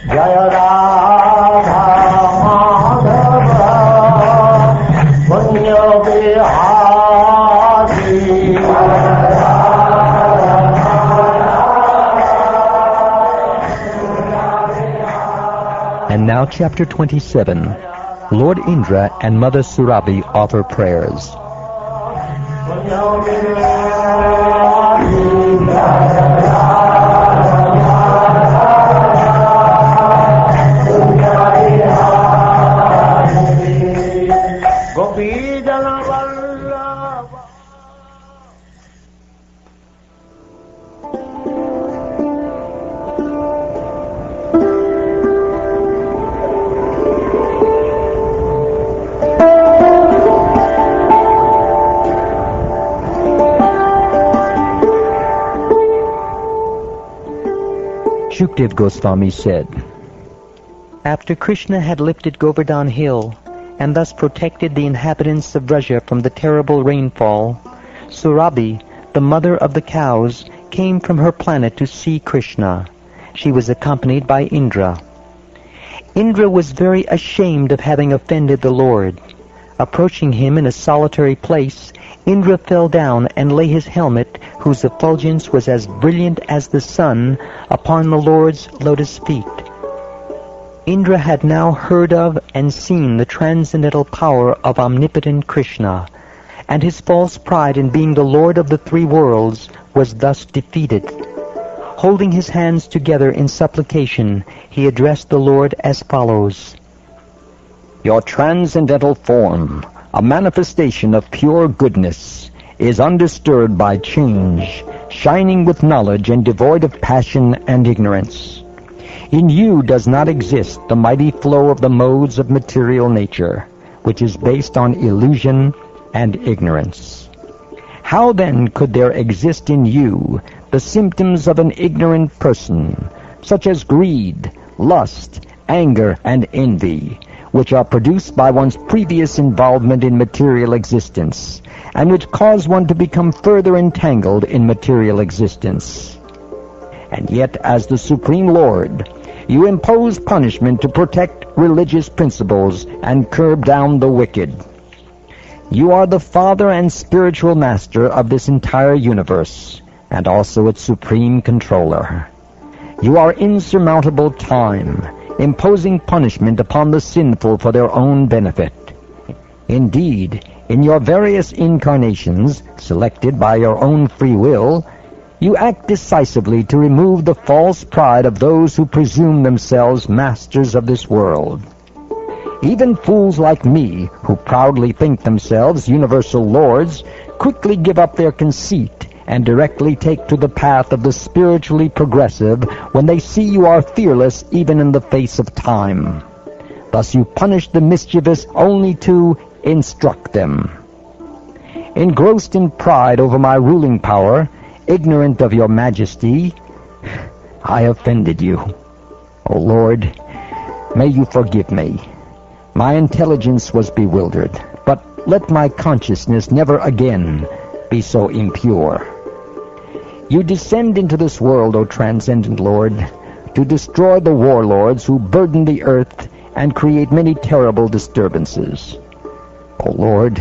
Jaya Radha Madhava Punya Bihari. And now chapter 27. Lord Indra and Mother Surabhi offer prayers. Shukdev Goswami said, after Krishna had lifted Govardhan hill and thus protected the inhabitants of Vraja from the terrible rainfall, Surabhi, the mother of the cows, came from her planet to see Krishna. She was accompanied by Indra. Indra was very ashamed of having offended the Lord. Approaching him in a solitary place, Indra fell down and lay his helmet, whose effulgence was as brilliant as the sun, upon the Lord's lotus feet. Indra had now heard of and seen the transcendental power of omnipotent Krishna, and his false pride in being the Lord of the three worlds was thus defeated. Holding his hands together in supplication, he addressed the Lord as follows. Your transcendental form, a manifestation of pure goodness, is undisturbed by change, shining with knowledge and devoid of passion and ignorance. In you does not exist the mighty flow of the modes of material nature, which is based on illusion and ignorance. How then could there exist in you the symptoms of an ignorant person, such as greed, lust, anger, and envy, which are produced by one's previous involvement in material existence, and which cause one to become further entangled in material existence? And yet, as the Supreme Lord, you impose punishment to protect religious principles and curb down the wicked. You are the Father and spiritual master of this entire universe, and also its supreme controller. You are insurmountable time, imposing punishment upon the sinful for their own benefit. Indeed, in your various incarnations, selected by your own free will, you act decisively to remove the false pride of those who presume themselves masters of this world. Even fools like me, who proudly think themselves universal lords, quickly give up their conceit and directly take to the path of the spiritually progressive when they see you are fearless even in the face of time. Thus you punish the mischievous only to instruct them. Engrossed in pride over my ruling power, ignorant of your majesty, I offended you. O Lord, may you forgive me. My intelligence was bewildered, but let my consciousness never again be so impure. You descend into this world, O transcendent Lord, to destroy the warlords who burden the earth and create many terrible disturbances. O Lord,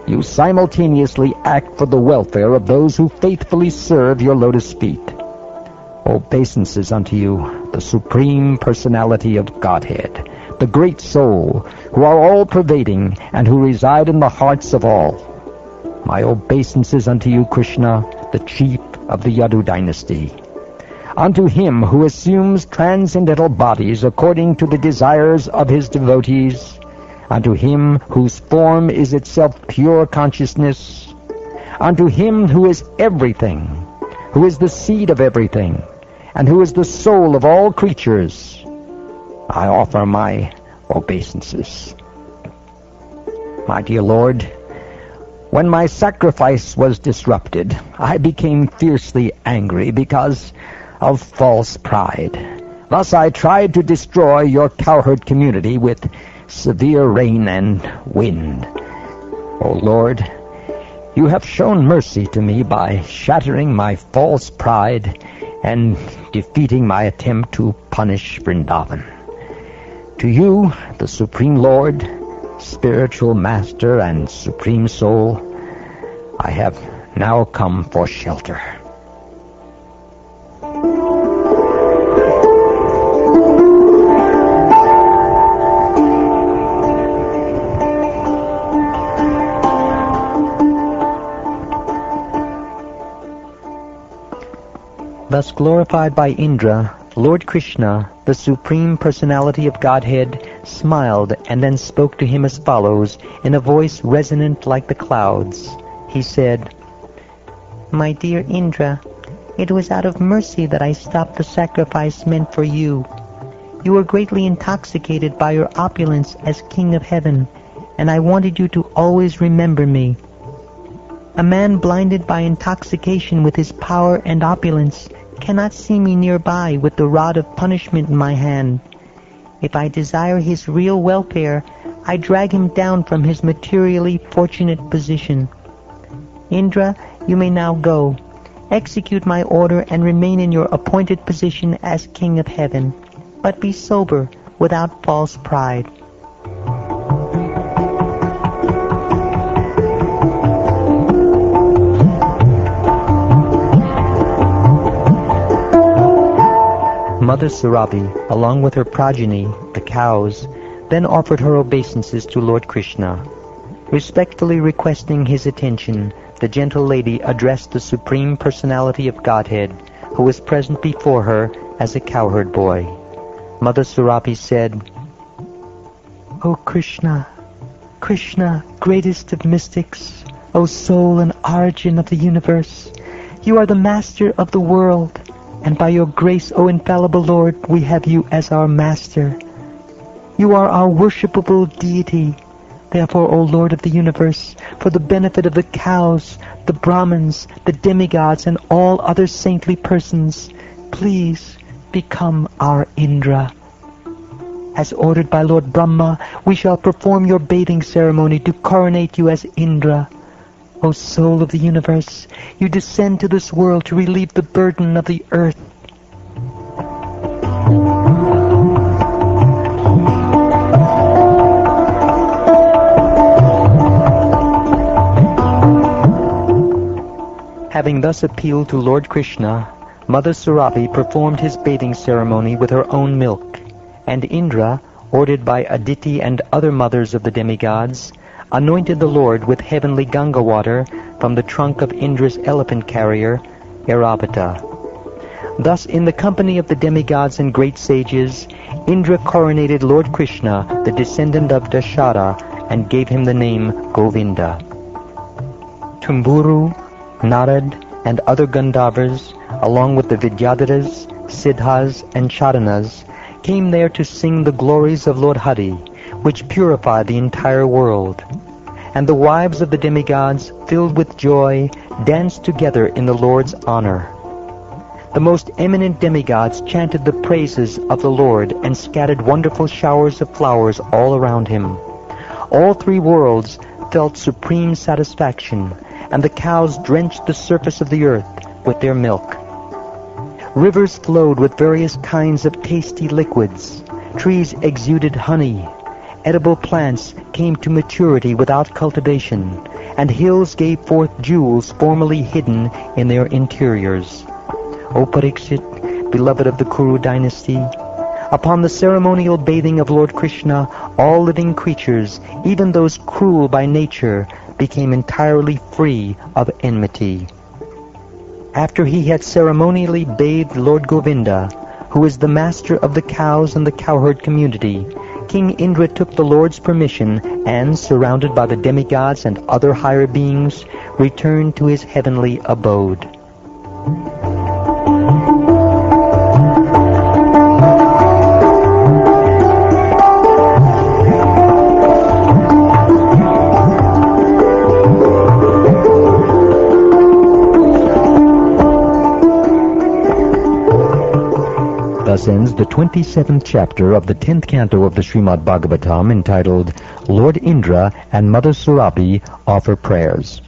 you simultaneously act for the welfare of those who faithfully serve your lotus feet. Obeisances unto you, the Supreme Personality of Godhead, the Great Soul, who are all-pervading and who reside in the hearts of all. My obeisances unto you, Krishna, the chief of the Yadu dynasty. Unto him who assumes transcendental bodies according to the desires of his devotees, unto him whose form is itself pure consciousness, unto him who is everything, who is the seed of everything, and who is the soul of all creatures, I offer my obeisances. My dear Lord, when my sacrifice was disrupted, I became fiercely angry because of false pride. Thus I tried to destroy your cowherd community with severe rain and wind. O Lord, you have shown mercy to me by shattering my false pride and defeating my attempt to punish Vrindavan. To you, the Supreme Lord, Spiritual Master, and Supreme Soul, I have now come for shelter. Thus glorified by Indra, Lord Krishna, the Supreme Personality of Godhead, smiled and then spoke to him as follows in a voice resonant like the clouds. He said, "My dear Indra, it was out of mercy that I stopped the sacrifice meant for you. You were greatly intoxicated by your opulence as King of Heaven, and I wanted you to always remember me. A man blinded by intoxication with his power and opulence cannot see me nearby with the rod of punishment in my hand. If I desire his real welfare, I drag him down from his materially fortunate position. Indra, you may now go. Execute my order and remain in your appointed position as King of Heaven. But be sober, without false pride." Mother Surabhi, along with her progeny, the cows, then offered her obeisances to Lord Krishna. Respectfully requesting his attention, the gentle lady addressed the Supreme Personality of Godhead, who was present before her as a cowherd boy. Mother Surabhi said, "O Krishna, Krishna, greatest of mystics, O soul and origin of the universe, you are the master of the world, and by your grace, O infallible Lord, we have you as our master. You are our worshipable deity. Therefore, O Lord of the universe, for the benefit of the cows, the Brahmins, the demigods, and all other saintly persons, please become our Indra. As ordered by Lord Brahma, we shall perform your bathing ceremony to coronate you as Indra. O soul of the universe, you descend to this world to relieve the burden of the earth. Having thus appealed to Lord Krishna, Mother Surabhi performed his bathing ceremony with her own milk, and Indra, ordered by Aditi and other mothers of the demigods, anointed the Lord with heavenly Ganga water from the trunk of Indra's elephant carrier, Airavata. Thus, in the company of the demigods and great sages, Indra coronated Lord Krishna, the descendant of Dashara, and gave him the name Govinda. Tumburu, Narad, and other Gandharvas, along with the Vidyadharas, Siddhas, and Charanas, came there to sing the glories of Lord Hari, which purify the entire world. And the wives of the demigods, filled with joy, danced together in the Lord's honor. The most eminent demigods chanted the praises of the Lord and scattered wonderful showers of flowers all around him. All three worlds felt supreme satisfaction, and the cows drenched the surface of the earth with their milk. Rivers flowed with various kinds of tasty liquids. Trees exuded honey. Edible plants came to maturity without cultivation, and hills gave forth jewels formerly hidden in their interiors. O Parikshit, beloved of the Kuru dynasty, upon the ceremonial bathing of Lord Krishna, all living creatures, even those cruel by nature, became entirely free of enmity. After he had ceremonially bathed Lord Govinda, who is the master of the cows and the cowherd community, King Indra took the Lord's permission and, surrounded by the demigods and other higher beings, returned to his heavenly abode. Thus ends the 27th chapter of the 10th canto of the Srimad Bhagavatam, entitled Lord Indra and Mother Surabhi Offer Prayers.